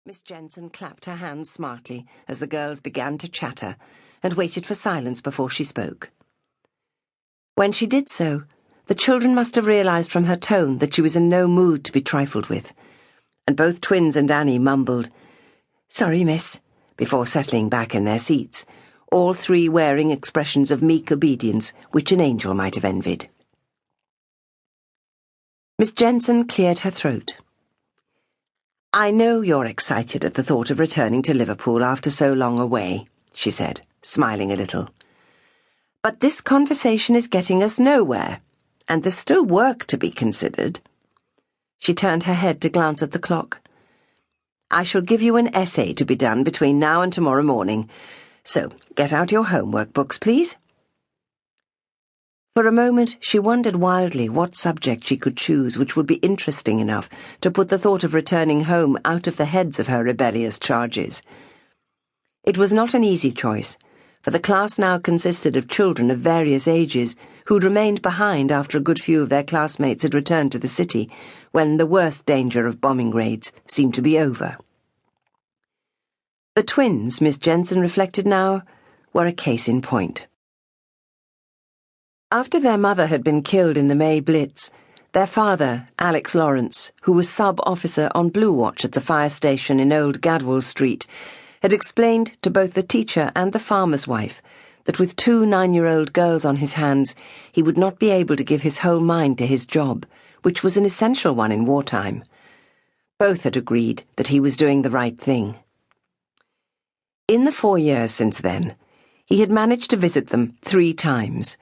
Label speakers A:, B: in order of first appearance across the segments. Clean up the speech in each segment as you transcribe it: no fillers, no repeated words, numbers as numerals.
A: Miss Jensen clapped her hands smartly as the girls began to chatter and waited for silence before she spoke. When she did so, the children must have realized from her tone that she was in no mood to be trifled with, and both twins and Annie mumbled, "Sorry, miss," before settling back in their seats, all three wearing expressions of meek obedience which an angel might have envied. Miss Jensen cleared her throat. "I know you're excited at the thought of returning to Liverpool after so long away," she said, smiling a little. "But this conversation is getting us nowhere, and there's still work to be considered." She turned her head to glance at the clock. "I shall give you an essay to be done between now and tomorrow morning, so get out your homework books, please." For a moment she wondered wildly what subject she could choose which would be interesting enough to put the thought of returning home out of the heads of her rebellious charges. It was not an easy choice, for the class now consisted of children of various ages who'd remained behind after a good few of their classmates had returned to the city when the worst danger of bombing raids seemed to be over. The twins, Miss Jensen reflected now, were a case in point. After their mother had been killed in the May Blitz, their father, Alex Lawrence, who was sub-officer on Blue Watch at the fire station in Old Gadwell Street, had explained to both the teacher and the farmer's wife that with two 9-year-old girls on his hands, he would not be able to give his whole mind to his job, which was an essential one in wartime. Both had agreed that he was doing the right thing. In the 4 years since then, he had managed to visit them 3 times,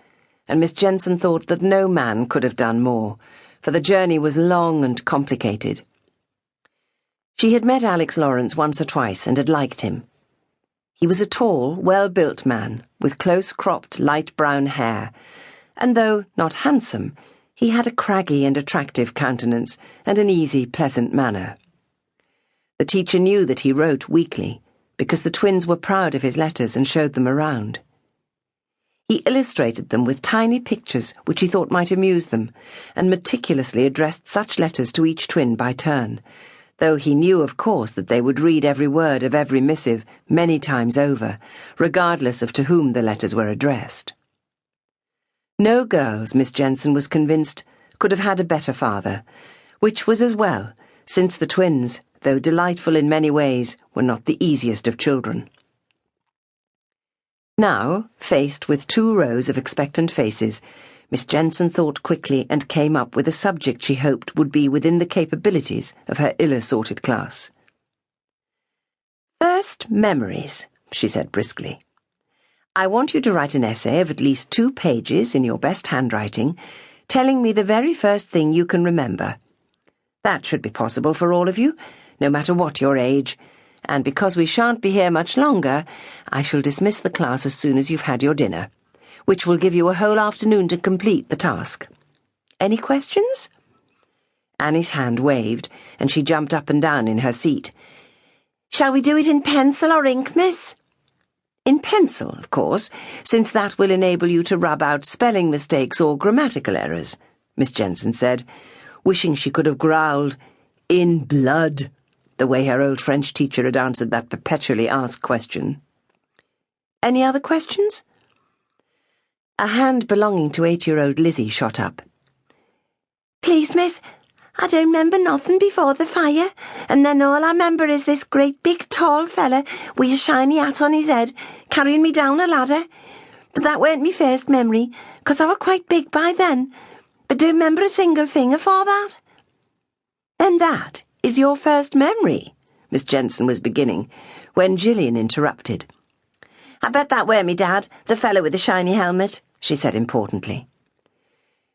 A: and Miss Jensen thought that no man could have done more, for the journey was long and complicated. She had met Alex Lawrence once or twice and had liked him. He was a tall, well-built man with close-cropped light brown hair, and though not handsome, he had a craggy and attractive countenance and an easy, pleasant manner. The teacher knew that he wrote weekly, because the twins were proud of his letters and showed them around. He illustrated them with tiny pictures which he thought might amuse them, and meticulously addressed such letters to each twin by turn, though he knew, of course, that they would read every word of every missive many times over, regardless of to whom the letters were addressed. No girls, Miss Jensen was convinced, could have had a better father, which was as well, since the twins, though delightful in many ways, were not the easiest of children. Now, faced with 2 rows of expectant faces, Miss Jensen thought quickly and came up with a subject she hoped would be within the capabilities of her ill-assorted class. "First, memories," she said briskly. "I want you to write an essay of at least 2 pages in your best handwriting, telling me the very first thing you can remember. That should be possible for all of you, no matter what your age, and because we shan't be here much longer, I shall dismiss the class as soon as you've had your dinner, which will give you a whole afternoon to complete the task. Any questions?" Annie's hand waved, and she jumped up and down in her seat. "Shall we do it in pencil or ink, miss?" "In pencil, of course, since that will enable you to rub out spelling mistakes or grammatical errors," Miss Jensen said, wishing she could have growled, "In blood," the way her old French teacher had answered that perpetually asked question. "Any other questions?" A hand belonging to 8-year-old Lizzie shot up. "Please, miss, I don't remember nothing before the fire, and then all I remember is this great big tall fella with a shiny hat on his head carrying me down a ladder. But that weren't me first memory, 'cause I were quite big by then. But do remember a single thing afore that." "And that is your first memory?" Miss Jensen was beginning, when Gillian interrupted. "I bet that were me dad, the fellow with the shiny helmet," she said importantly.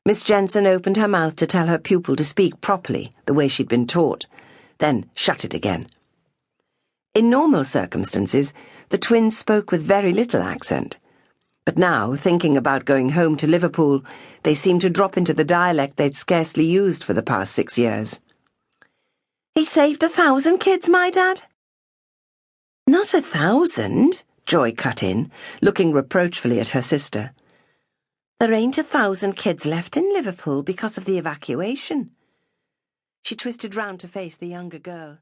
A: Miss Jensen opened her mouth to tell her pupil to speak properly, the way she'd been taught, then shut it again. In normal circumstances, the twins spoke with very little accent, but now, thinking about going home to Liverpool, they seemed to drop into the dialect they'd scarcely used for the past 6 years. "He saved 1,000 kids, my dad." "Not 1,000, Joy cut in, looking reproachfully at her sister. "There ain't 1,000 kids left in Liverpool because of the evacuation." She twisted round to face the younger girl.